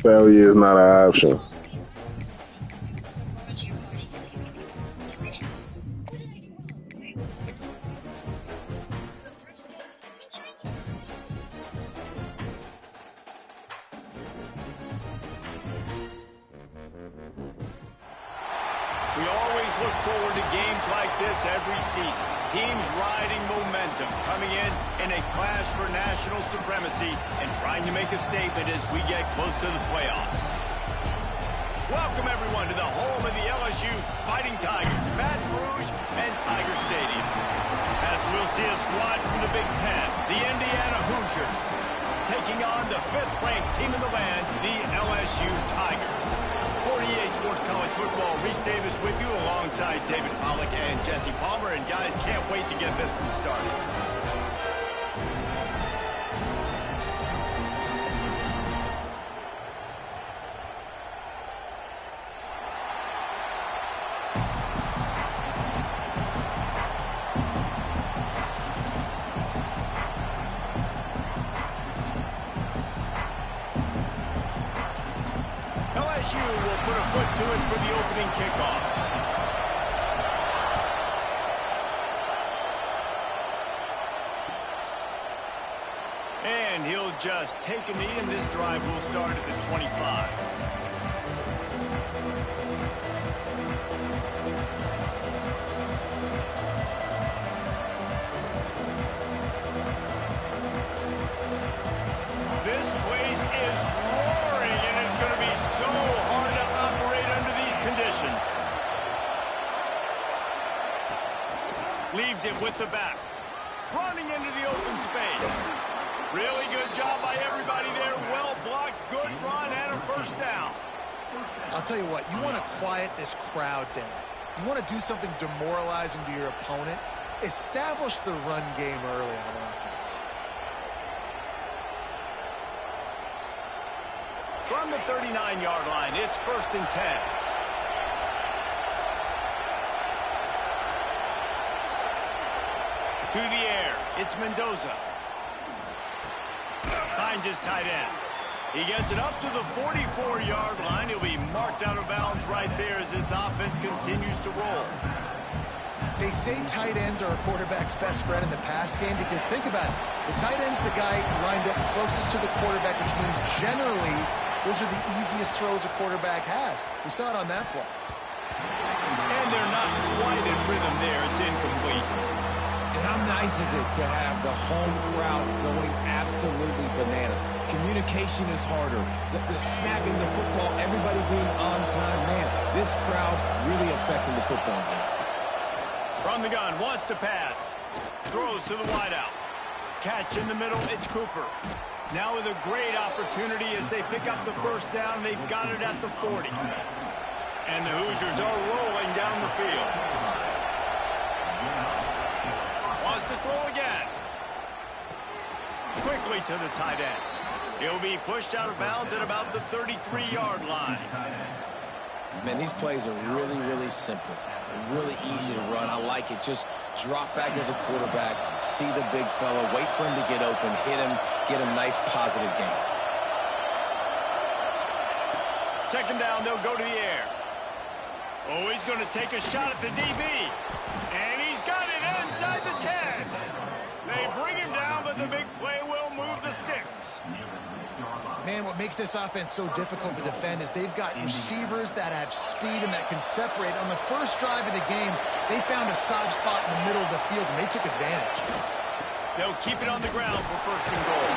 Failure is not an option. We always look forward to games like this every season. Teams riding momentum, coming in a clash for national supremacy and trying to make a statement as we get close to the playoffs. Welcome, everyone, to the home of the LSU Fighting Tigers, Baton Rouge and Tiger Stadium. As we'll see a squad from the Big Ten, the Indiana Hoosiers, taking on the 5th-ranked team in the land, the LSU Tigers. For EA Sports College Football, Reese Davis with you alongside David Pollack and Jesse Palmer. And guys, can't wait to get this one started. LSU will put a foot to it for the opening kickoff. And he'll just take a knee, and this drive will start at the 25. This place is roaring, and it's going to be so hard to operate under these conditions. Leaves it with the back. Running into the open space. Really good job by everybody there. Well blocked, good run, and a first down. I'll tell you what, you want to quiet this crowd down. You want to do something demoralizing to your opponent. Establish the run game early on offense. From the 39-yard line, it's 1st and 10. To the air, it's Mendoza. Finds his tight end. He gets it up to the 44-yard line. He'll be marked out of bounds right there as this offense continues to roll. They say tight ends are a quarterback's best friend in the pass game because think about it. The tight end's the guy lined up closest to the quarterback, which means generally those are the easiest throws a quarterback has. We saw it on that play. And they're not quite in rhythm there. It's incomplete. And how nice is it to have the home crowd going absolutely bananas? Communication is harder. The snapping the football, everybody being on time. Man, this crowd really affecting the football game. From the gun, wants to pass. Throws to the wideout. Catch in the middle, it's Cooper. Now with a great opportunity as they pick up the first down. They've got it at the 40. And the Hoosiers are rolling down the field. Wants to throw again. Quickly to the tight end. He'll be pushed out of bounds at about the 33-yard line. Man, these plays are really, really simple. Really easy to run. I like it. Just drop back as a quarterback, see the big fella, wait for him to get open, hit him, get a nice positive gain. 2nd down, they'll go to the air. Oh, he's going to take a shot at the DB. And he's got it inside the 10. They bring him down, but the big play will move the sticks. Man, what makes this offense so difficult to defend is they've got receivers that have speed and that can separate. On the first drive of the game, they found a soft spot in the middle of the field, and they took advantage. They'll keep it on the ground for 1st and goal.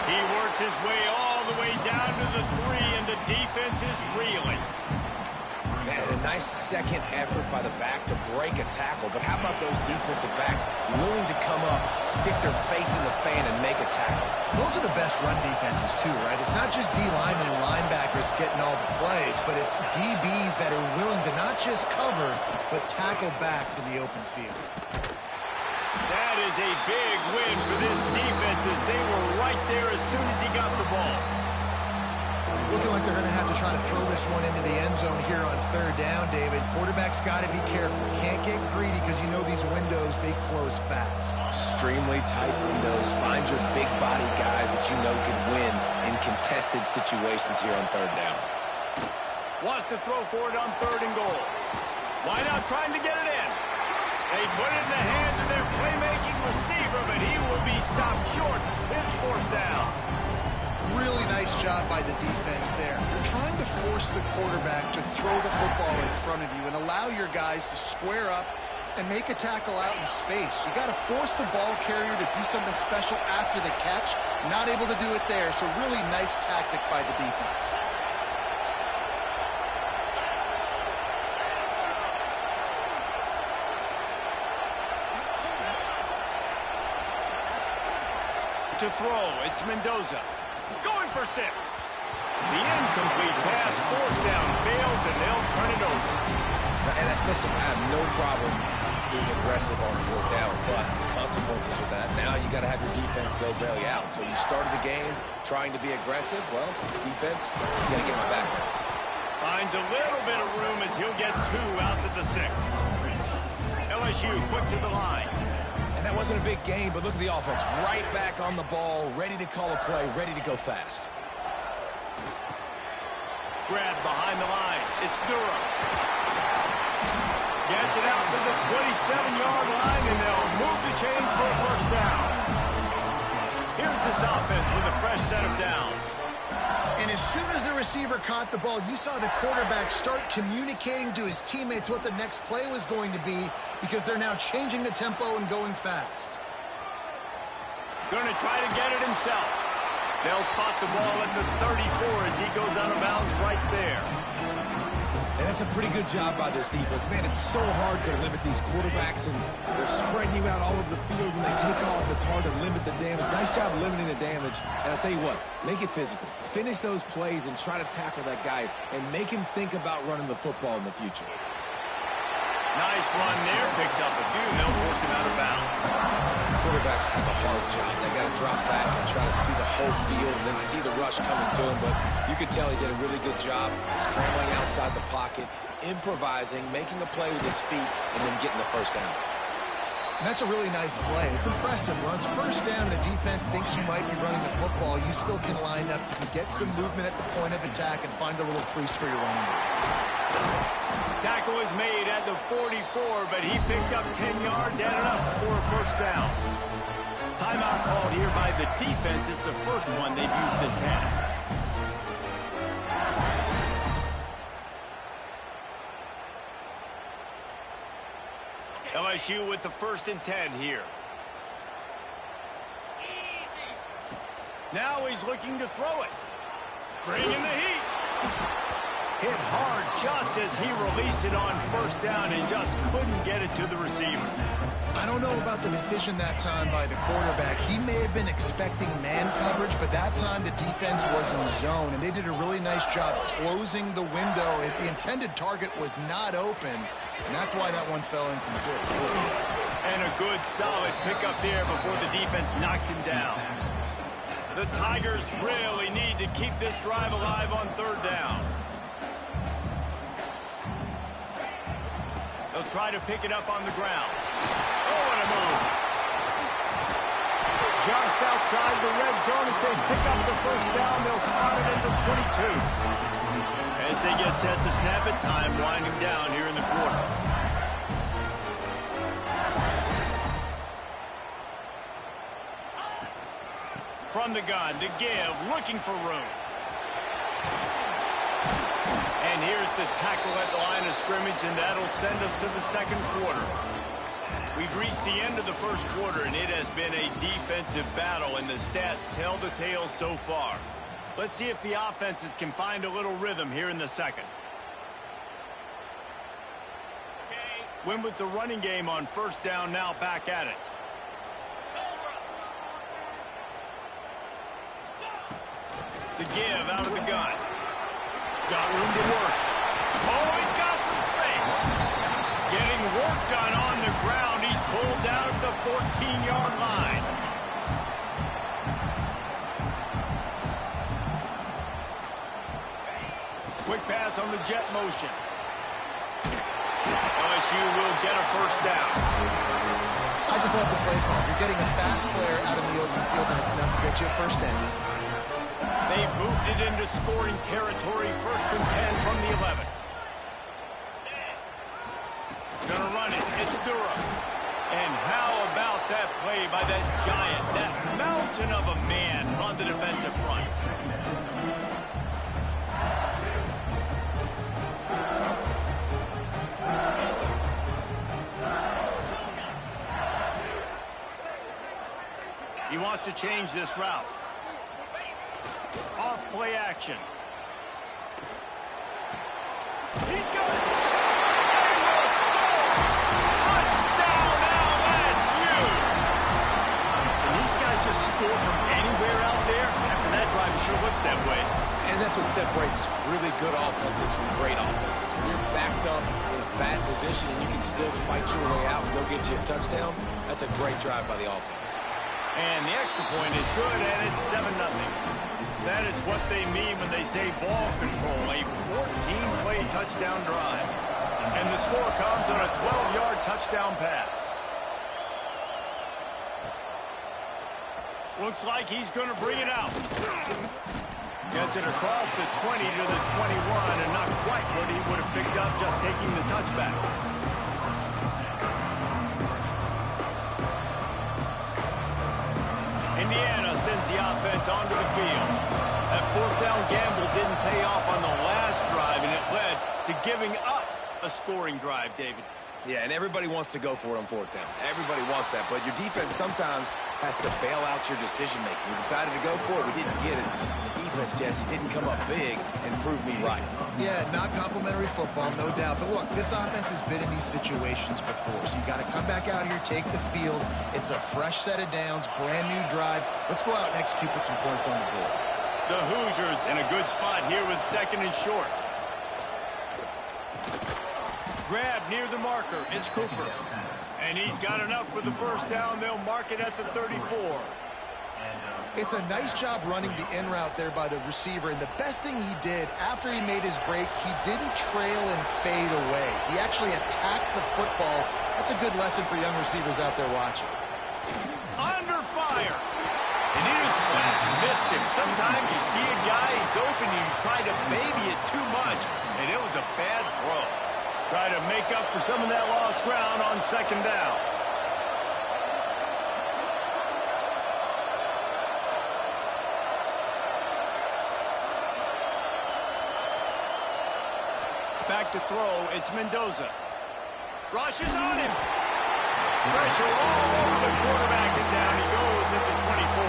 He works his way all the way down to the 3, and the defense is reeling. Man, a nice second effort by the back to break a tackle. But how about those defensive backs willing to come up, stick their face in the fan, and make a tackle? Those are the best run defenses, too, right? It's not just D linemen and linebackers getting all the plays, but it's DBs that are willing to not just cover, but tackle backs in the open field. That is a big win for this defense as they were right there as soon as he got the ball. It's looking like they're going to have to try to throw this one into the end end zone here on third down, David. Quarterback's got to be careful. Can't get greedy because you know these windows, they close fast. Extremely tight windows. Find your big body guys that you know can win in contested situations here on third down. Wants to throw for it on 3rd and goal. Why not trying to get it in? They put it in the hands of their playmaking receiver, but he will be stopped short. It's 4th down. Really nice job by the defense there. You're trying to force the quarterback to throw the football in front of you and allow your guys to square up and make a tackle out in space. You got to force the ball carrier to do something special after the catch. Not able to do it there, so really nice tactic by the defense. To throw, it's Mendoza. Going for 6. The incomplete pass, 4th down, fails, and they'll turn it over. And listen, I have no problem being aggressive on 4th down, but the consequences of that, now you got to have your defense go bail you out. So you started the game trying to be aggressive. Well, defense, you got to get my back now. Finds a little bit of room as he'll get 2 out to the 6. LSU quick to the line. And that wasn't a big game, but look at the offense. Right back on the ball, ready to call a play, ready to go fast. Grab behind the line. It's Durham. Gets it out to the 27-yard line, and they'll move the chains for a 1st down. Here's this offense with a fresh set of downs. And as soon as the receiver caught the ball, you saw the quarterback start communicating to his teammates what the next play was going to be because they're now changing the tempo and going fast. Going to try to get it himself. They'll spot the ball at the 34 as he goes out of bounds right there. And that's a pretty good job by this defense. Man, it's so hard to limit these quarterbacks, and they're spreading you out all over the field. When they take off, it's hard to limit the damage. Nice job limiting the damage. And I'll tell you what, make it physical. Finish those plays and try to tackle that guy and make him think about running the football in the future. Nice run there. Picks up a few, and they'll force him out of bounds. Quarterbacks have a hard job. They got to drop back and try to see the whole field and then see the rush coming to him. But you could tell he did a really good job scrambling outside the pocket, improvising, making a play with his feet, and then getting the 1st down. And that's a really nice play. It's impressive. When it's 1st down, the defense thinks you might be running the football. You still can line up. You can get some movement at the point of attack and find a little crease for your running back. Tackle is made at the 44, but he picked up 10 yards, added up for a 1st down. Timeout called here by the defense. It's the first one they've used this half. LSU with the 1st and 10 here. Now he's looking to throw it. Bringing the heat. Hit hard just as he released it on 1st down and just couldn't get it to the receiver. I don't know about the decision that time by the quarterback. He may have been expecting man coverage, but that time the defense was in zone, and they did a really nice job closing the window. The intended target was not open, and that's why that one fell incomplete. And a good, solid pickup there before the defense knocks him down. The Tigers really need to keep this drive alive on 3rd down. They'll try to pick it up on the ground. Oh, what a move. Just outside the red zone as they pick up the 1st down. They'll spot it at the 22. As they get set to snap it, time winding down here in the quarter. From the gun to give, looking for room. And here's the tackle at the line of scrimmage, and that'll send us to the 2nd quarter. We've reached the end of the 1st quarter, and it has been a defensive battle, and the stats tell the tale so far. Let's see if the offenses can find a little rhythm here in the 2nd. Win with the running game on 1st down, now back at it. The give out of the gun. Got room to work. Oh, he's got some space. Getting work done on the ground. He's pulled down at the 14-yard line. Quick pass on the jet motion. LSU will get a first down. I just love the play call. You're getting a fast player out in the open field, and it's enough to get you a first down. They've moved it into scoring territory, 1st and 10 from the 11. Gonna run it. It's Durham. And how about that play by that giant, that mountain of a man on the defensive front? He wants to change this route. Off play action. He's got it. They will score. Touchdown LSU. And these guys just score from anywhere out there. After that drive, it sure looks that way. And that's what separates really good offenses from great offenses. When you're backed up in a bad position and you can still fight your way out and go get you a touchdown, that's a great drive by the offense. And the extra point is good, and it's 7-0. That is what they mean when they say ball control, a 14-play touchdown drive. And the score comes on a 12-yard touchdown pass. Looks like he's going to bring it out. Gets it across the 20 to the 21, and not quite what he would have picked up just taking the touchback. Indiana sends the offense onto the field. That 4th down gamble didn't pay off on the last drive, and it led to giving up a scoring drive, David. Yeah, and everybody wants to go for it on 4th down. Everybody wants that, but your defense sometimes has to bail out your decision-making. We decided to go for it. We didn't get it. The defense, Jesse, didn't come up big and prove me right. Yeah, not complimentary football, no doubt. But look, this offense has been in these situations before, so you got to come back out here, take the field. It's a fresh set of downs, brand new drive. Let's go out and execute, put some points on the board. The Hoosiers in a good spot here with 2nd and short. Grab near the marker. It's Cooper. And he's got enough for the first down. They'll mark it at the 34. It's a nice job running the in route there by the receiver. And the best thing he did after he made his break, he didn't trail and fade away. He actually attacked the football. That's a good lesson for young receivers out there watching. Under fire. And he just missed him. Sometimes you see a guy, he's open, and you try to baby it too much. And it was a bad throw. Try to make up for some of that lost ground on 2nd down. Back to throw, it's Mendoza. Rushes on him. Pressure all over the quarterback, and down he goes at the 24.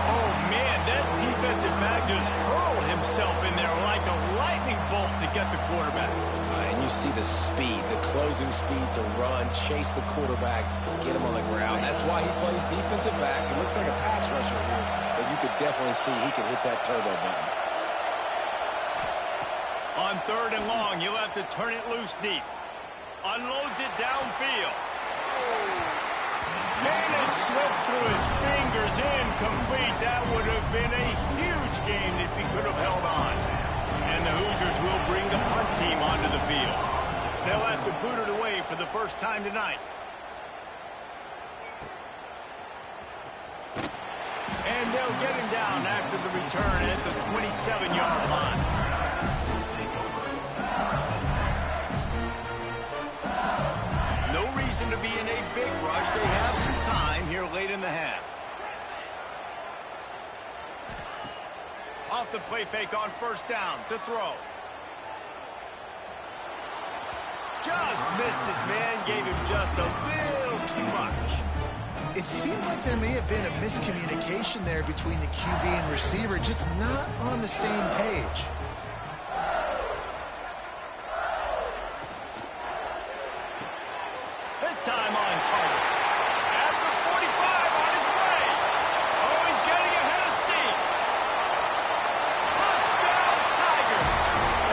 Oh, man, that defensive back just hurled himself in there like a lightning bolt to get the quarterback. And you see the speed, the closing speed to run, chase the quarterback, get him on the ground. That's why he plays defensive back. He looks like a pass rusher here, but you could definitely see he could hit that turbo button. On 3rd and long, you'll have to turn it loose deep. Unloads it downfield. And it slips through his fingers, incomplete. That would have been a huge gain if he could have held on. And the Hoosiers will bring the punt team onto the field. They'll have to boot it away for the first time tonight. And they'll get him down after the return at the 27-yard line. No reason to be in a big rush. They have some time here late in the half. Off the play fake on 1st down to throw. Just missed his man, gave him just a little too much. It seemed like there may have been a miscommunication there between the QB and receiver, just not on the same page. This time on target. At the 45 on his way. Oh, he's getting ahead of steam. Touchdown, Tiger.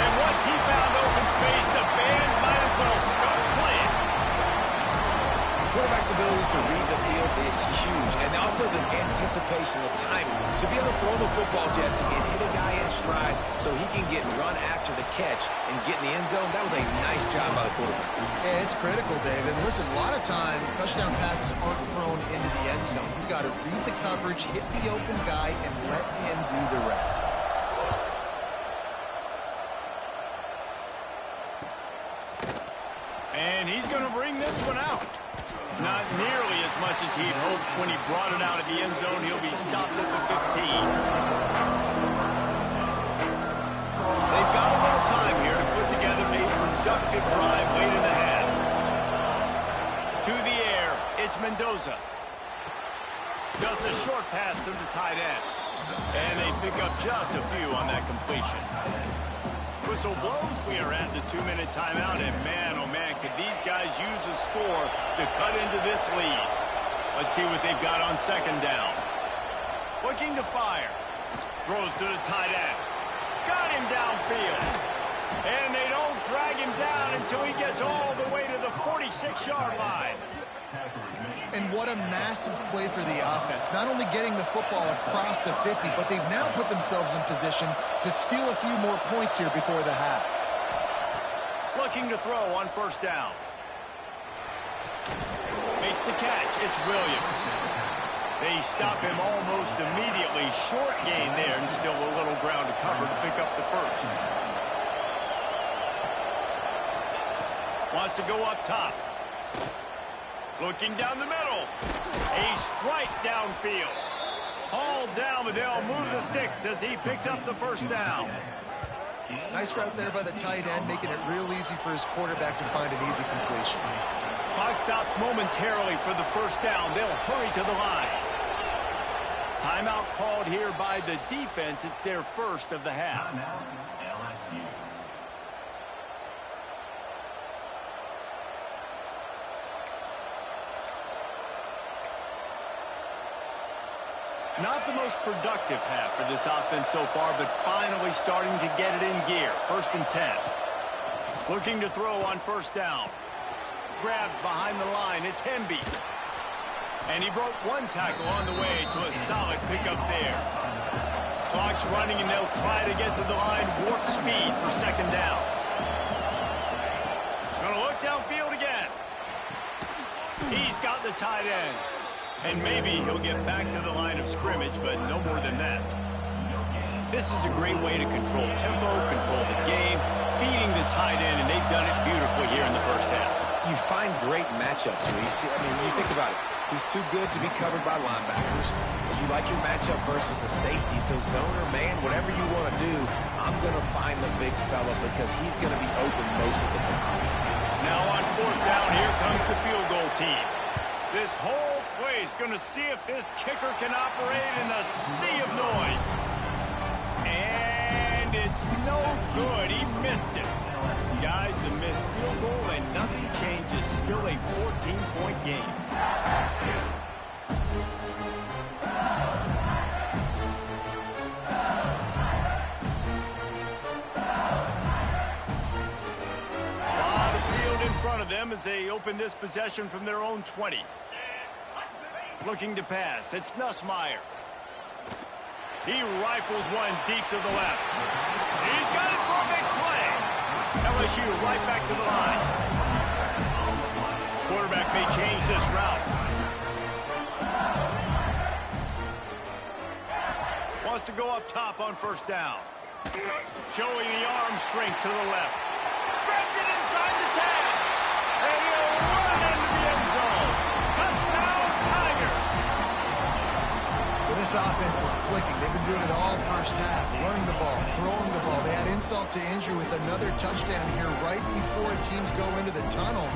And once he found open space, the band might as well start playing. Quarterback's abilities to read the field is huge. And also the anticipation, the timing. To be able to throw the football, Jesse, and hit a guy in stride so he can get run after the catch and get in the end zone, that was a nice job by the quarterback. Yeah, it's critical, David. And listen, a lot of times, touchdown passes aren't thrown into the end zone. You've got to read the coverage, hit the open guy, and let him do the rest. And he's going to bring this one out. Not nearly as much as he'd hoped when he brought it out of the end zone. He'll be stopped at the 15. They've got a little time here to put together a productive drive late in the half. To the air, it's Mendoza. Just a short pass to the tight end. And they pick up just a few on that completion. Whistle blows, we are at the 2-minute timeout, and man, oh man, could these guys use a score to cut into this lead. Let's see what they've got on second down. Looking to fire. Throws to the tight end. Got him downfield. And they don't drag him down until he gets all the way to the 46-yard line. And what a massive play for the offense. Not only getting the football across the 50, but they've now put themselves in position to steal a few more points here before the half. Looking to throw on first down. Makes the catch. It's Williams. They stop him almost immediately. Short gain there, and still a little ground to cover to pick up the first. Wants to go up top. Looking down the middle. A strike downfield. Hauled down, but they'll move the sticks as he picks up the first down. Nice route there by the tight end, making it real easy for his quarterback to find an easy completion. Clock stops momentarily for the first down. They'll hurry to the line. Timeout called here by the defense. It's their first of the half. Not the most productive half for this offense so far, but finally starting to get it in gear. First and 10. Looking to throw on first down. Grabbed behind the line. It's Hemby. And he broke one tackle on the way to a solid pickup there. Clock's running, and they'll try to get to the line. Warp speed for second down. Gonna look downfield again. He's got the tight end. And maybe he'll get back to the line of scrimmage, but no more than that. This is a great way to control tempo, control the game, feeding the tight end, and they've done it beautifully here in the first half. You find great matchups, Reese. I mean, you think about it. He's too good to be covered by linebackers. You like your matchup versus a safety, so zone or man, whatever you want to do, I'm going to find the big fella because he's going to be open most of the time. Now on fourth down, here comes the field goal team. This whole place going to see if this kicker can operate in a sea of noise. And it's no good. He missed it. Guys, a missed field goal and nothing changes. Still a 14-point game. A lot of field in front of them as they open this possession from their own 20. Looking to pass. It's Nussmeier. He rifles one deep to the left. He's got it for a big play. LSU right back to the line. Quarterback may change this route. Wants to go up top on first down. Showing the arm strength to the left. Spreads it inside the 10. And he'll run into the end zone. Touchdown, Tiger. Well, this offense is clicking. They've been doing it all first half. Running the ball, throwing the ball. They had insult to injury with another touchdown here right before teams go into the tunnel.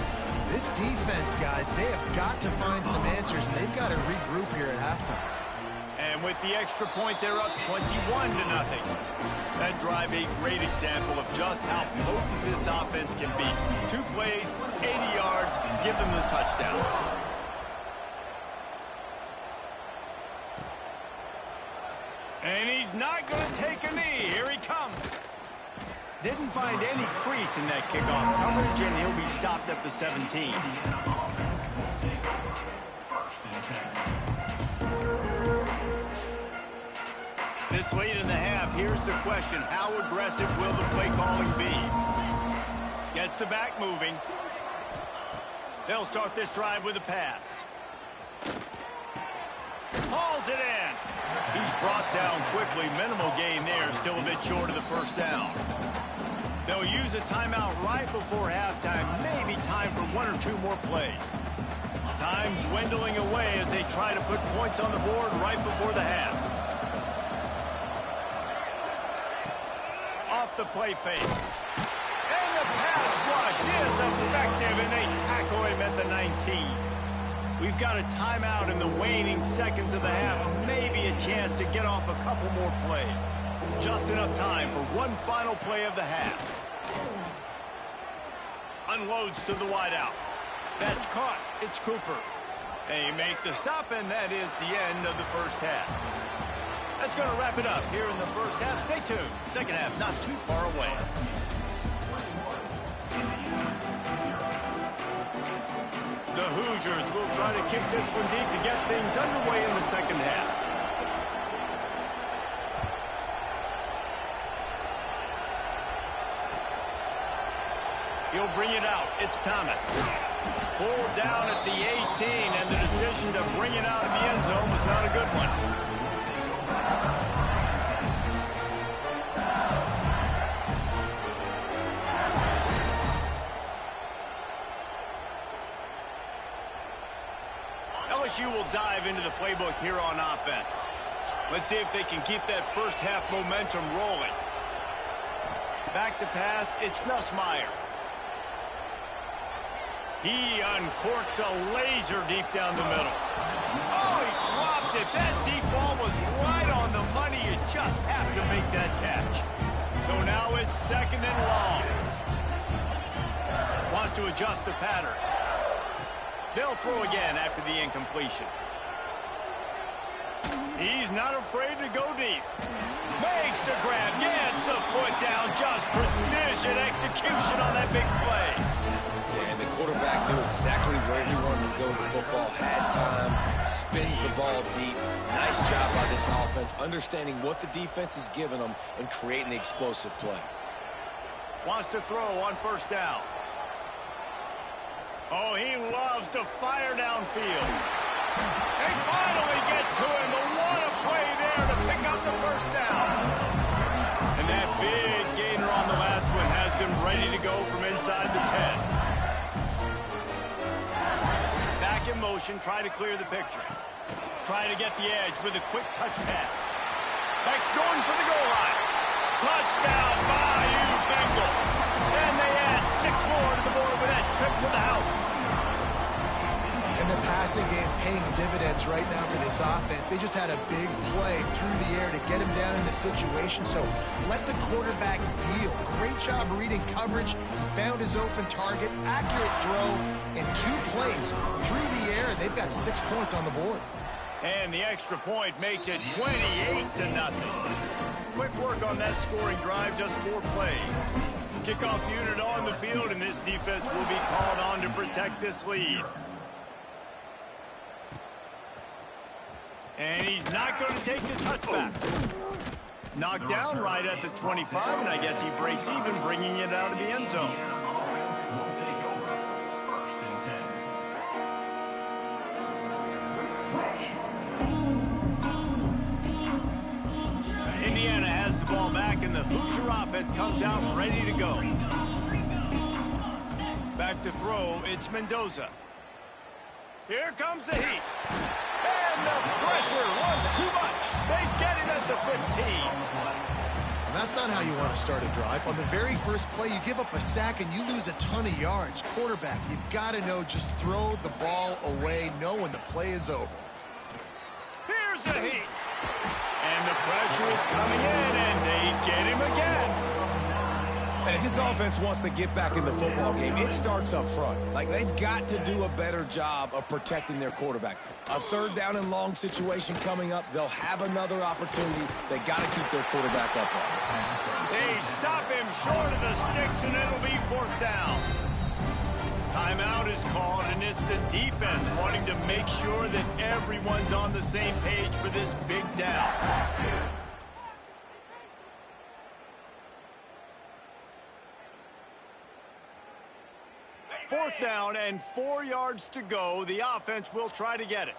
This defense, guys, they have got to find some answers, and they've got to regroup here at halftime. And with the extra point, they're up 21-0. That drive a great example of just how potent this offense can be. 2 plays, 80 yards, give them the touchdown. And he's not going to take a knee. Here he comes. Didn't find any crease in that kickoff coverage, and he'll be stopped at the 17. this late in the half, here's the question. How aggressive will the play calling be? Gets the back moving. They'll start this drive with a pass. Hauls it in. He's brought down quickly. Minimal gain there. Still a bit short of the first down. They'll use a timeout right before halftime. Maybe time for one or two more plays. Time dwindling away as they try to put points on the board right before the half. Off the play fake. And the pass rush is effective, and they tackle him at the 19. We've got a timeout in the waning seconds of the half. Maybe a chance to get off a couple more plays. Just enough time for one final play of the half. Unloads to the wideout. That's caught. It's Cooper. They make the stop, and that is the end of the first half. That's going to wrap it up here in the first half. Stay tuned. Second half not too far away. The Hoosiers will try to kick this one deep to get things underway in the second half. He'll bring it out. It's Thomas. Pulled down at the 18, and the decision to bring it out of the end zone was not a good one. LSU will dive into the playbook here on offense. Let's see if they can keep that first half momentum rolling. Back to pass, it's Nussmeier. He uncorks a laser deep down the middle. Oh, he dropped it. That deep ball was right on the money. You just have to make that catch. So now it's second and long. Wants to adjust the pattern. They'll throw again after the incompletion. He's not afraid to go deep. Makes the grab, gets the foot down. Just precision execution on that big play. And the quarterback knew exactly where he wanted to go with the football, had time, spins the ball deep. Nice job by this offense, understanding what the defense is giving them and creating the explosive play. Wants to throw on first down. Oh, he loves to fire downfield. They finally get to him, but what a play there to pick up the first down. And that big gainer on the last one has him ready to go from inside the 10. Back in motion, try to clear the picture. Try to get the edge with a quick touch pass. Beck's going for the goal line. Touchdown, Bayou Bengals. And they add 6 more to the board with that trip to the house. And the passing game paying dividends right now for this offense. They just had a big play through the air to get him down in the situation. So let the quarterback deal. Great job reading coverage. Found his open target. Accurate throw in 2 plays through the air. They've got 6 points on the board. And the extra point makes it 28-0. Quick work on that scoring drive, just 4 plays. Kickoff unit on the field, and this defense will be called on to protect this lead. And he's not going to take the touchback. Knocked down right at the 25, and I guess he breaks even, bringing it out of the end zone. Indiana has the ball back, and the Hoosier offense comes out ready to go. Back to throw, it's Mendoza. Here comes the heat. And the pressure was too much. They get him at the 15. And that's not how you want to start a drive. On the very first play, you give up a sack and you lose a ton of yards. Quarterback, you've got to know, just throw the ball away, know when the play is over. Here's the heat. And the pressure is coming in, and they get him again. And if this offense wants to get back in the football game, it starts up front. Like, they've got to do a better job of protecting their quarterback. A 3rd down and long situation coming up. They'll have another opportunity. They got to keep their quarterback upright. They stop him short of the sticks, and it'll be 4th down. Timeout is called, and it's the defense wanting to make sure that everyone's on the same page for this big down. 4th down and 4 yards to go. The offense will try to get it.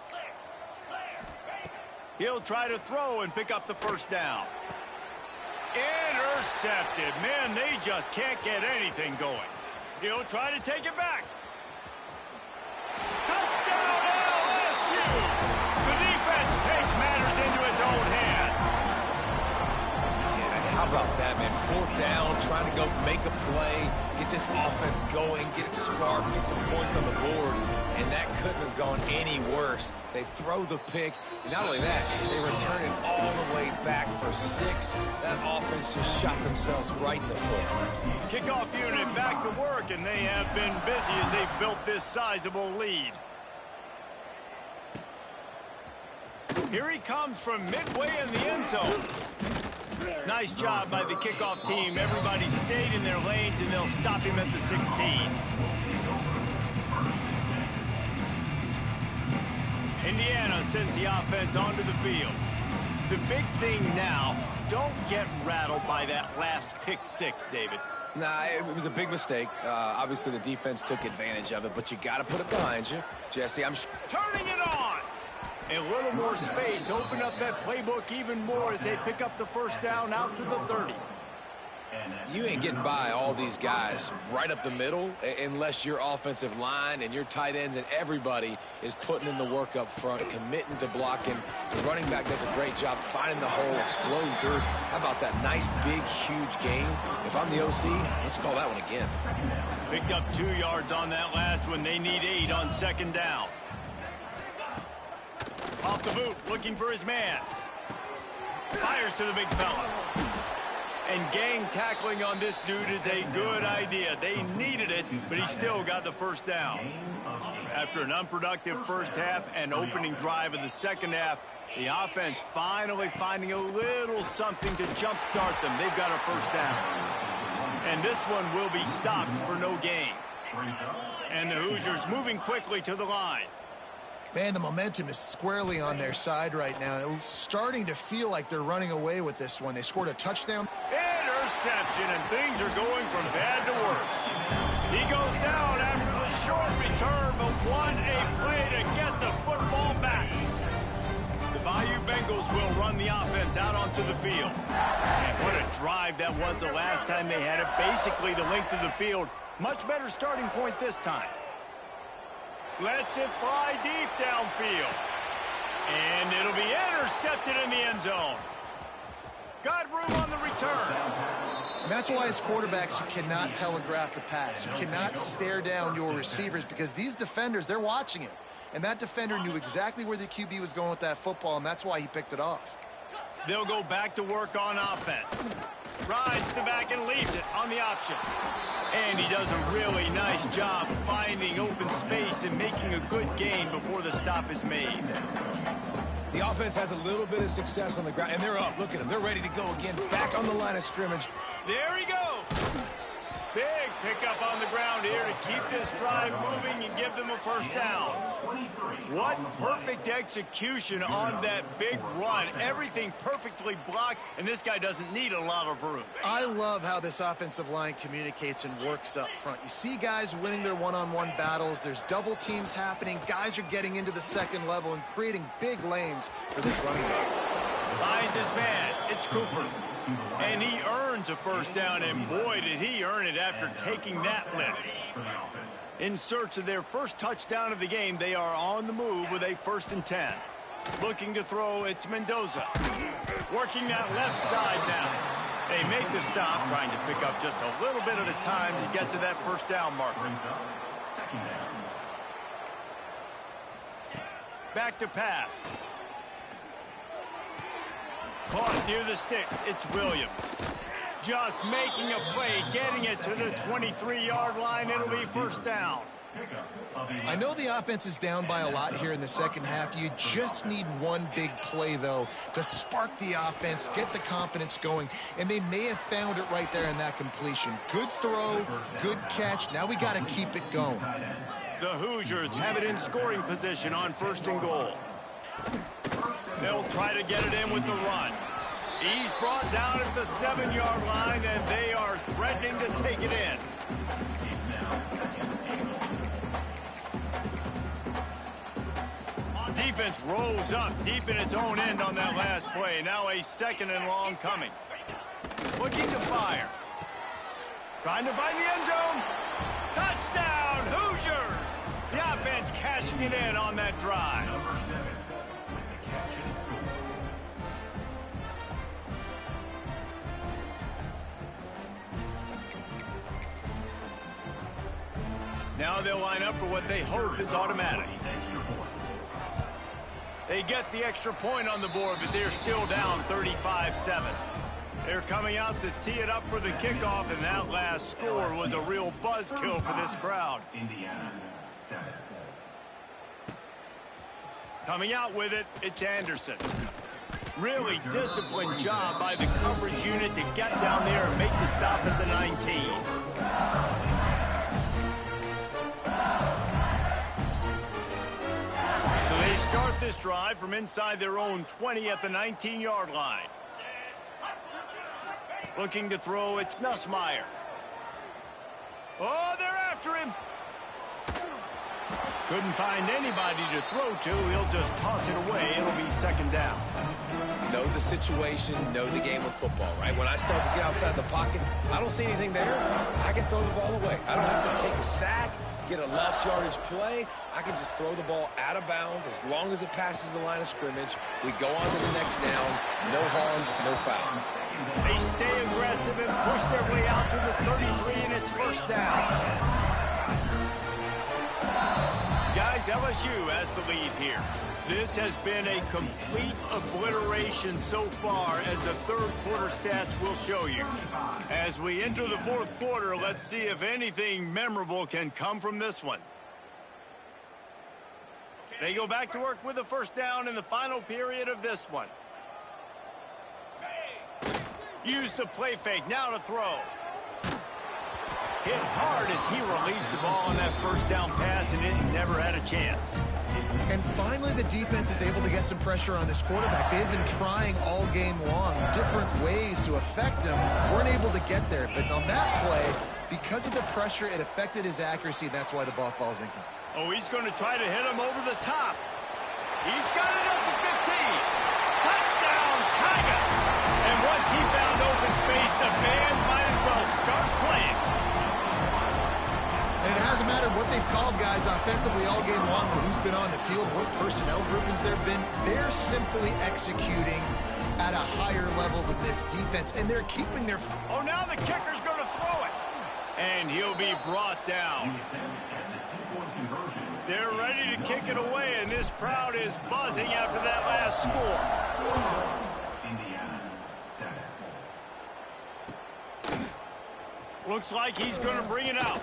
He'll try to throw and pick up the 1st down. Intercepted. Man, they just can't get anything going. He'll try to take it back. Touchdown, LSU! The defense takes matters into its own hands. Yeah, how about that, man? 4th down, trying to go make a play, get this offense going, get it sparked, get some points on the board, and that couldn't have gone any worse. They throw the pick, and not only that, they return it all the way back for 6. That offense just shot themselves right in the foot. Kickoff unit back to work, and they have been busy as they've built this sizable lead. Here he comes from midway in the end zone. Nice job by the kickoff team. Everybody stayed in their lanes, and they'll stop him at the 16. Indiana sends the offense onto the field. The big thing now, don't get rattled by that last pick 6, David. Nah, it was a big mistake. Obviously, the defense took advantage of it, but you got to put it behind you. Jesse, turning it on. A little more space. Open up that playbook even more as they pick up the 1st down out to the 30. You ain't getting by all these guys right up the middle unless your offensive line and your tight ends and everybody is putting in the work up front, committing to blocking. The running back does a great job finding the hole, exploding through. How about that nice, big, huge gain? If I'm the OC, let's call that one again. Picked up 2 yards on that last one. They need 8 on 2nd down. Off the boot, looking for his man. Fires to the big fella. And gang tackling on this dude is a good idea. They needed it, but he still got the 1st down. After an unproductive first half and opening drive of the 2nd half, the offense finally finding a little something to jumpstart them. They've got a 1st down. And this one will be stopped for no gain. And the Hoosiers moving quickly to the line. Man, the momentum is squarely on their side right now. It's starting to feel like they're running away with this one. They scored a touchdown. Interception, and things are going from bad to worse. He goes down after the short return, but what a play to get the football back. The Bayou Bengals will run the offense out onto the field. And what a drive that was the last time they had it. Basically the length of the field. Much better starting point this time. Lets it fly deep downfield. And it'll be intercepted in the end zone. Got room on the return. And that's why as quarterbacks you cannot telegraph the pass. You cannot stare down your receivers because these defenders, they're watching it. And that defender knew exactly where the QB was going with that football, and that's why he picked it off. They'll go back to work on offense. Rides the back and leaves it on the option. And he does a really nice job finding open space and making a good gain before the stop is made. The offense has a little bit of success on the ground, and they're up. Look at them. They're ready to go again. Back on the line of scrimmage. There he goes. Big pickup on the ground here to keep this drive moving and give them a 1st down. What perfect execution on that big run. Everything perfectly blocked, and this guy doesn't need a lot of room. I love how this offensive line communicates and works up front. You see guys winning their one-on-one battles. There's double teams happening. Guys are getting into the 2nd level and creating big lanes for this running back. Finds his man. It's Cooper. And he earns a 1st down, and boy, did he earn it after taking that lift. In search of their first touchdown of the game, they are on the move with a 1st and 10. Looking to throw, it's Mendoza. Working that left side now. They make the stop, trying to pick up just a little bit at a time to get to that 1st down marker. Back to pass. Caught near the sticks. It's Williams. Just making a play, getting it to the 23-yard line. It'll be 1st down. I know the offense is down by a lot here in the 2nd half. You just need one big play, though, to spark the offense, get the confidence going, and they may have found it right there in that completion. Good throw, good catch. Now we got to keep it going. The Hoosiers have it in scoring position on 1st and goal. They'll try to get it in with the run. He's brought down at the 7-yard line, and they are threatening to take it in. defense rolls up deep in its own end on that last play. Now a 2nd and long coming. Looking to fire. Trying to find the end zone. Touchdown, Hoosiers! The offense cashing it in on that drive. Now they'll line up for what they hope is automatic. They get the extra point on the board, but they're still down 35-7. They're coming out to tee it up for the kickoff, and that last score was a real buzzkill for this crowd. Coming out with it, it's Anderson. Really disciplined job by the coverage unit to get down there and make the stop at the 19. So they start this drive from inside their own 20 at the 19-yard line. Looking to throw, it's Nussmeier. Oh, they're after him. Couldn't find anybody to throw to. He'll just toss it away. It'll be 2nd down. Know the situation, know the game of football, right? When I start to get outside the pocket, I don't see anything there. I can throw the ball away. I don't have to take a sack, get a lost yardage play. I can just throw the ball out of bounds as long as it passes the line of scrimmage. We go on to the next down. No harm, no foul. They stay aggressive and push their way out to the 33, and it's 1st down. Guys, LSU has the lead here. This has been a complete obliteration so far, as the 3rd quarter stats will show you. As we enter the 4th quarter, let's see if anything memorable can come from this one. They go back to work with the 1st down in the final period of this one. Use the play fake, now to throw. Hit hard as he released the ball on that 1st down pass, and it never had a chance. And finally, the defense is able to get some pressure on this quarterback. They've been trying all game long different ways to affect him. Weren't able to get there. But on that play, because of the pressure, it affected his accuracy. That's why the ball falls incomplete. Oh, he's going to try to hit him over the top. He's got it at the 15. Touchdown, Tigers! And once he found open space, the band might as well start playing. And it hasn't mattered what they've called, guys, offensively all game long, or who's been on the field, what personnel groupings there have been. They're simply executing at a higher level than this defense, and they're keeping their... Oh, now the kicker's going to throw it. And he'll be brought down. They're ready to kick it away, and this crowd is buzzing after that last score. Looks like he's going to bring it out.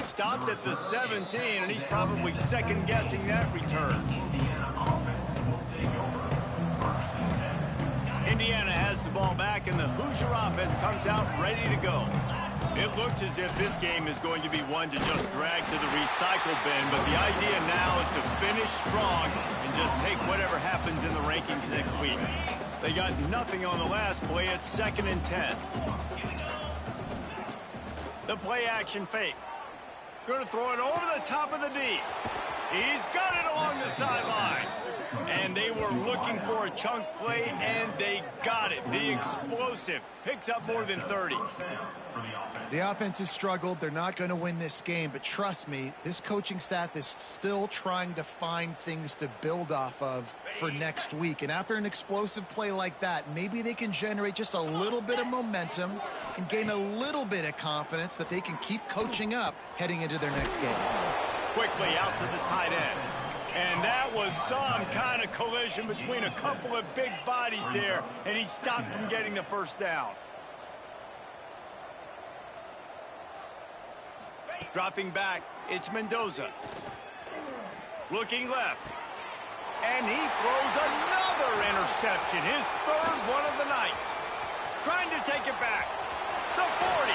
Stopped at the 17, and he's probably second-guessing that return. Indiana has the ball back, and the Hoosier offense comes out ready to go. It looks as if this game is going to be one to just drag to the recycle bin, but the idea now is to finish strong and just take whatever happens in the rankings next week. They got nothing on the last play. It's 2nd and 10. The play action fake. Going to throw it over the top of the D. He's got it along the sideline. And they were looking for a chunk play, and they got it. The explosive picks up more than 30. The offense has struggled. They're not going to win this game, but trust me, this coaching staff is still trying to find things to build off of for next week. And after an explosive play like that, maybe they can generate just a little bit of momentum and gain a little bit of confidence that they can keep coaching up heading into their next game. Quickly out to the tight end. And that was some kind of collision between a couple of big bodies there, and he stopped from getting the 1st down. Dropping back, it's Mendoza. Looking left. And he throws another interception, his 3rd one of the night. Trying to take it back. The 40.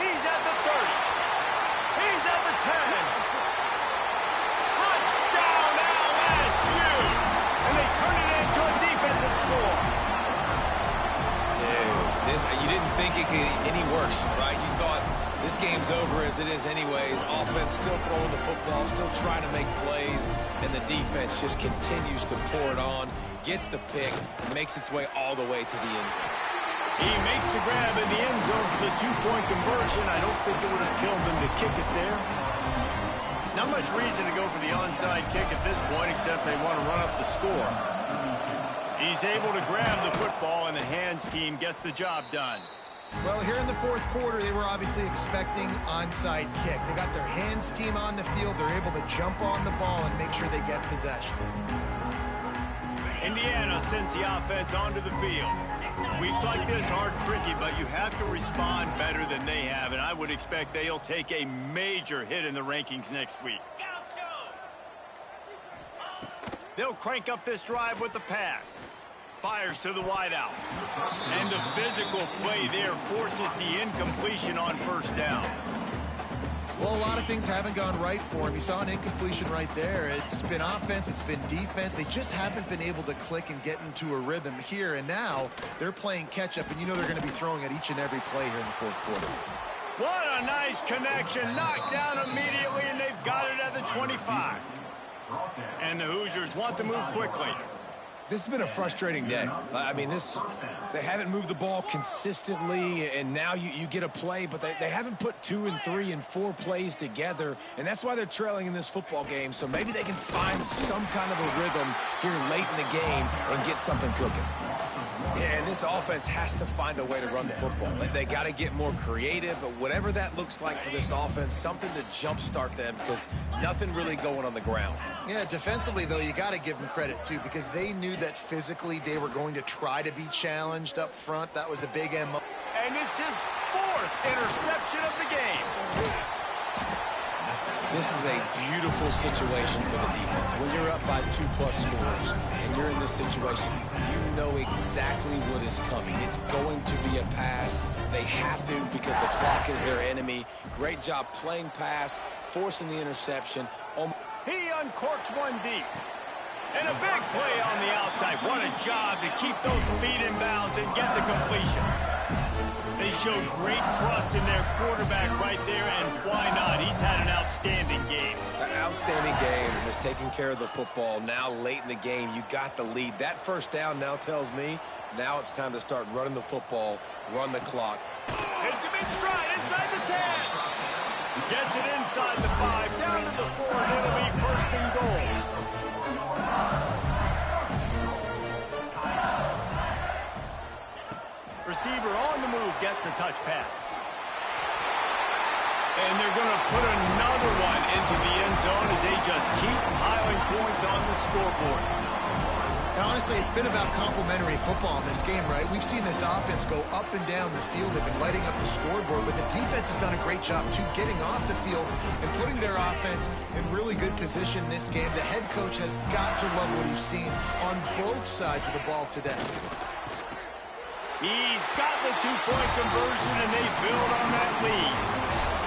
He's at the 30. He's at the 10. Touchdown LSU! And they turn it into a defensive score. Dude, you didn't think it could get any worse, right? You thought this this game's over as it is anyways. Offense still throwing the football, still trying to make plays, and the defense just continues to pour it on, gets the pick, and makes its way all the way to the end zone. He makes the grab in the end zone for the two-point conversion. I don't think it would have killed him to kick it there. Not much reason to go for the onside kick at this point, except they want to run up the score. He's able to grab the football, and the hands team gets the job done. Well, here in the fourth quarter, they were obviously expecting onside kick. They got their hands team on the field. They're able to jump on the ball and make sure they get possession. Indiana sends the offense onto the field. Weeks like this are tricky, but you have to respond better than they have, and I would expect they'll take a major hit in the rankings next week. They'll crank up this drive with the pass. Fires to the wideout. And the physical play there forces the incompletion on first down. Well, a lot of things haven't gone right for him. You saw an incompletion right there. It's been offense, it's been defense. They just haven't been able to click and get into a rhythm here. And now they're playing catch-up, and you know they're going to be throwing at each and every play here in the fourth quarter. What a nice connection. Knocked down immediately, and they've got it at the 25. And the Hoosiers want to move quickly. This has been a frustrating day. I mean, they haven't moved the ball consistently, and now you get a play, but they haven't put 2 and 3 and 4 plays together, and that's why they're trailing in this football game. So maybe they can find some kind of a rhythm here late in the game and get something cooking. Yeah, and this offense has to find a way to run the football. They got to get more creative, but whatever that looks like for this offense, something to jumpstart them, because nothing really going on the ground. Yeah, defensively, though, you got to give them credit, too, because they knew that physically they were going to try to be challenged up front. That was a big MO. And it's his 4th interception of the game. This is a beautiful situation for the defense. When you're up by 2+ scores and you're in this situation, you know exactly what is coming. It's going to be a pass. They have to, because the clock is their enemy. Great job playing pass, forcing the interception. He uncorks one deep. And a big play on the outside. What a job to keep those feet in bounds and get the completion. They showed great trust in their quarterback right there, and why not? He's had an outstanding game. An outstanding game, has taken care of the football. Now late in the game, you got the lead. That first down now tells me now it's time to start running the football, run the clock. It's a big stride inside the 10. Gets it inside the 5, down to the 4, and it'll be 1st and goal. Receiver on the move gets the touch pass. And they're going to put another one into the end zone as they just keep piling points on the scoreboard. Now, honestly, it's been about complementary football in this game, right? We've seen this offense go up and down the field. They've been lighting up the scoreboard, but the defense has done a great job, too, getting off the field and putting their offense in really good position in this game. The head coach has got to love what he's seen on both sides of the ball today. He's got the 2-point conversion, and they build on that lead.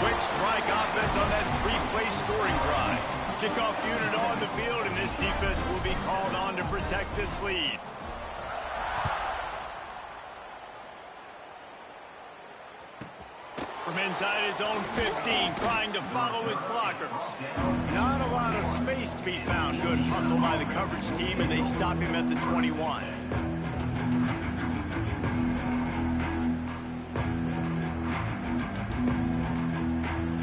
Quick strike offense on that 3-play scoring drive. Kickoff unit on the field, and this defense will be called on to protect this lead. From inside his own 15, trying to follow his blockers. Not a lot of space to be found. Good hustle by the coverage team, and they stop him at the 21.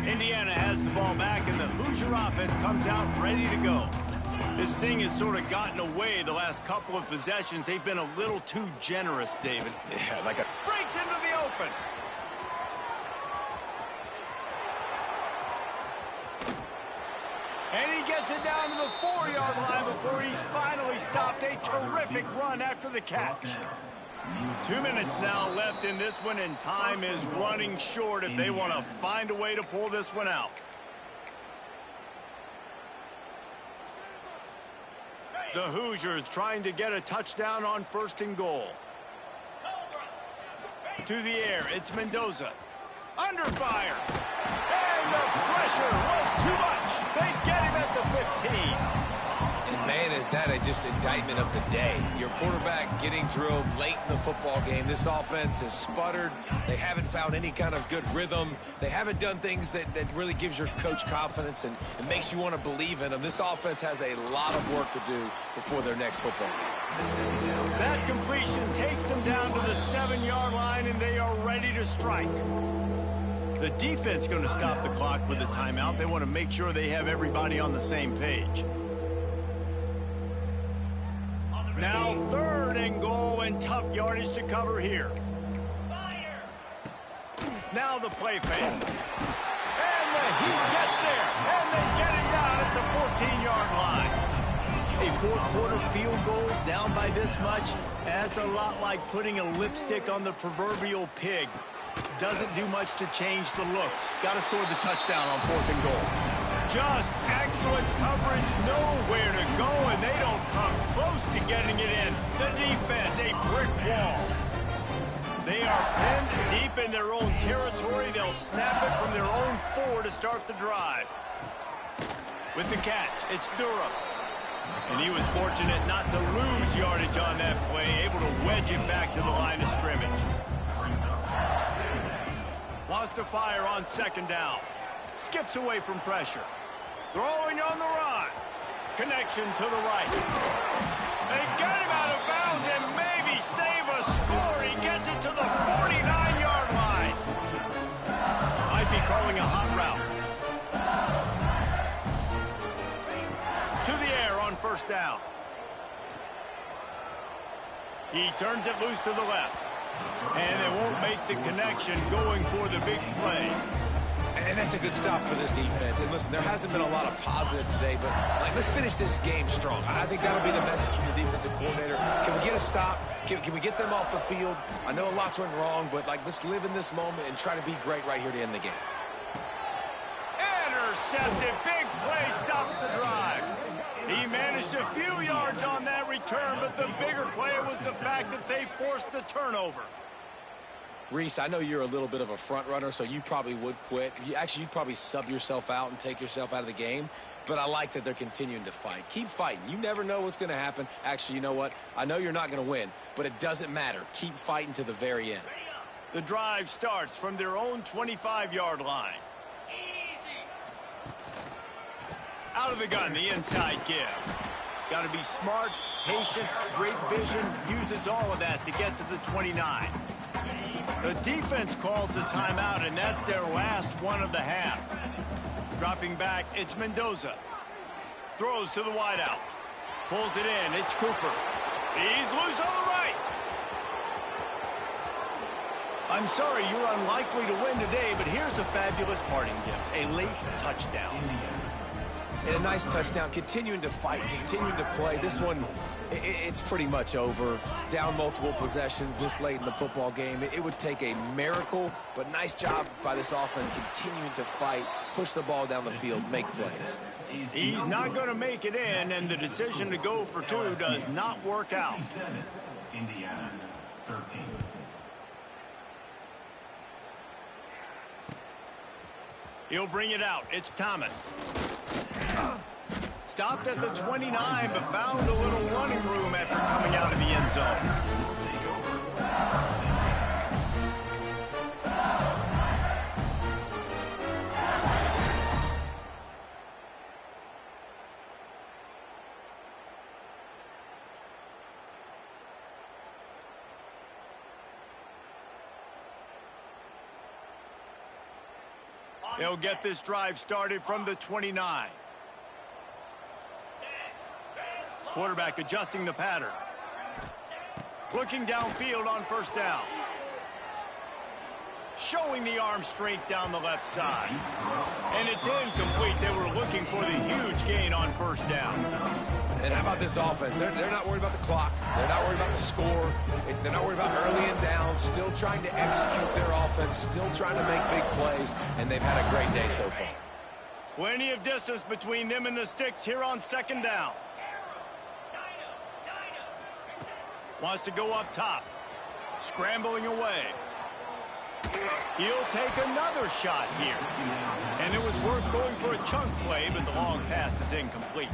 Indiana has the ball back, and the Hoosier offense comes out ready to go. This thing has sort of gotten away the last couple of possessions. They've been a little too generous, David. Yeah, like a... Breaks into the open. And he gets it down to the 4-yard line before he's finally stopped. A terrific run after the catch. 2 minutes now left in this one, and time is running short if they want to find a way to pull this one out. The Hoosiers trying to get a touchdown on 1st and goal. To the air, it's Mendoza. Under fire. And the pressure was too much. They get him at the 15. And man, is that just indictment of the day. Your quarterback getting drilled late in the football game. This offense has sputtered. They haven't found any kind of good rhythm. They haven't done things that really gives your coach confidence and makes you want to believe in them. This offense has a lot of work to do before their next football game. That completion takes them down to the 7-yard line, and they are ready to strike. The defense going to stop the clock with a timeout. They want to make sure they have everybody on the same page. Now 3rd and goal, and tough yardage to cover here. Now the play fake. And the Heat gets there, and they get it down at the 14-yard line. A fourth-quarter field goal down by this much, that's a lot like putting a lipstick on the proverbial pig. Doesn't do much to change the looks. Got to score the touchdown on 4th and goal. Just excellent coverage, nowhere to go, and they don't come close to getting it in. The defense, a brick wall. They are pinned deep in their own territory. They'll snap it from their own 4 to start the drive. With the catch, it's Durham. And he was fortunate not to lose yardage on that play, able to wedge it back to the line of scrimmage. Wants to fire on 2nd down. Skips away from pressure. Throwing on the run. Connection to the right. They get him out of bounds and maybe save a score. He gets it to the 49-yard line. Might be calling a hot route. To the air on 1st down. He turns it loose to the left. And they won't make the connection going for the big play. And that's a good stop for this defense. And listen, there hasn't been a lot of positive today, but let's finish this game strong. I think that'll be the message from the defensive coordinator. Can we get a stop? Can we get them off the field? I know a lot's went wrong, but let's live in this moment and try to be great right here to end the game. Intercepted. Big play stops the drive. He managed a few yards on that return, but the bigger play was the fact that they forced the turnover. Reese, I know you're a little bit of a front runner, so you probably would quit. You'd probably sub yourself out and take yourself out of the game. But I like that they're continuing to fight. Keep fighting. You never know what's going to happen. Actually, you know what? I know you're not going to win, but it doesn't matter. Keep fighting to the very end. The drive starts from their own 25-yard line. Out of the gun, the inside give. Got to be smart, patient, great vision. Uses all of that to get to the 29. The defense calls the timeout, and that's their last one of the half. Dropping back, it's Mendoza. Throws to the wideout. Pulls it in, it's Cooper. He's loose on the right. I'm sorry you're unlikely to win today, but here's a fabulous parting gift. A late touchdown. And a nice touchdown, continuing to fight, continuing to play. This one, it's pretty much over. Down multiple possessions this late in the football game. It would take a miracle, but nice job by this offense continuing to fight, push the ball down the field, make plays. He's not going to make it in, and the decision to go for 2 does not work out. Indiana, 13. He'll bring it out. It's Thomas. Stopped at the 29, but found a little running room after coming out of the end zone. They'll get this drive started from the 29. Quarterback adjusting the pattern. Looking downfield on 1st down. Showing the arm strength down the left side. And it's incomplete. They were looking for the huge gain on 1st down. And how about this offense? They're not worried about the clock. They're not worried about the score. They're not worried about early and down. Still trying to execute their offense. Still trying to make big plays. And they've had a great day so far. Plenty of distance between them and the sticks here on 2nd down. Wants to go up top. Scrambling away. He'll take another shot here. And it was worth going for a chunk play, but the long pass is incomplete.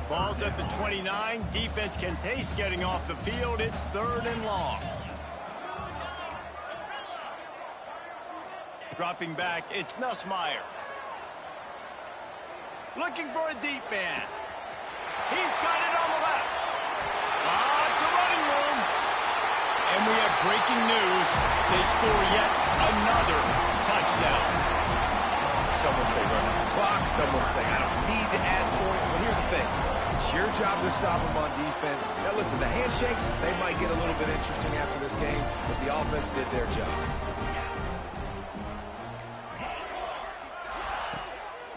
Ball's at the 29. Defense can taste getting off the field. It's 3rd and long. Dropping back, it's Nussmeier. Looking for a deep man. He's got it on the left. Lots of running room. And we have breaking news. They score yet another touchdown. Someone say run out the clock. Someone say I don't need to add points. But here's the thing. It's your job to stop them on defense. Now listen, the handshakes, they might get a little bit interesting after this game, but the offense did their job.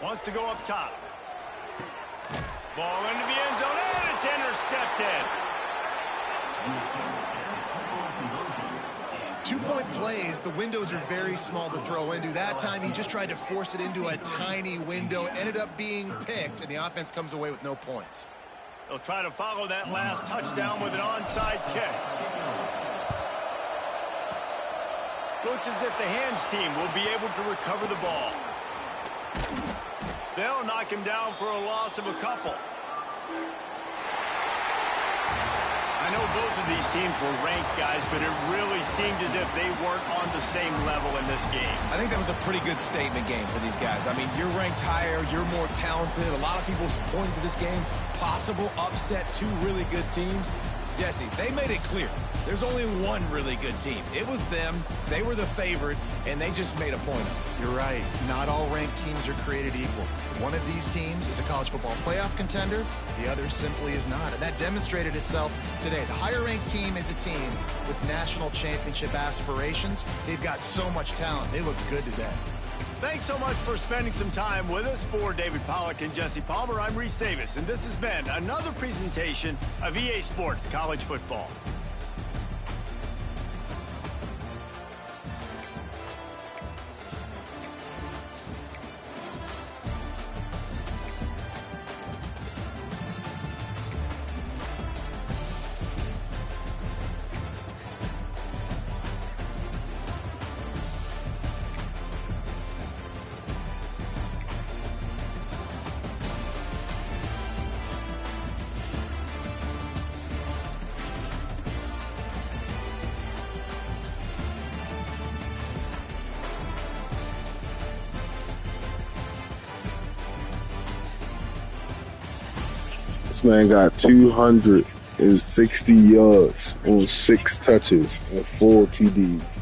Wants to go up top. Ball into the end zone, and it's intercepted. 2-point plays, the windows are very small to throw into. That time, he just tried to force it into a tiny window. It ended up being picked, and the offense comes away with no points. They'll try to follow that last touchdown with an onside kick. Looks as if the hands team will be able to recover the ball. They'll knock him down for a loss of a couple. I know both of these teams were ranked, guys, but it really seemed as if they weren't on the same level in this game. I think that was a pretty good statement game for these guys. I mean, you're ranked higher, you're more talented. A lot of people point to this game, possible upset, 2 really good teams. Jesse, they made it clear. There's only one really good team. It was them. They were the favorite, and they just made a point of it. You're right. Not all ranked teams are created equal. One of these teams is a college football playoff contender. The other simply is not. And that demonstrated itself today. The higher-ranked team is a team with national championship aspirations. They've got so much talent. They look good today. Thanks so much for spending some time with us. For David Pollack and Jesse Palmer, I'm Reese Davis, and this has been another presentation of EA Sports College Football. This man got 260 yards on 6 touches and 4 TDs.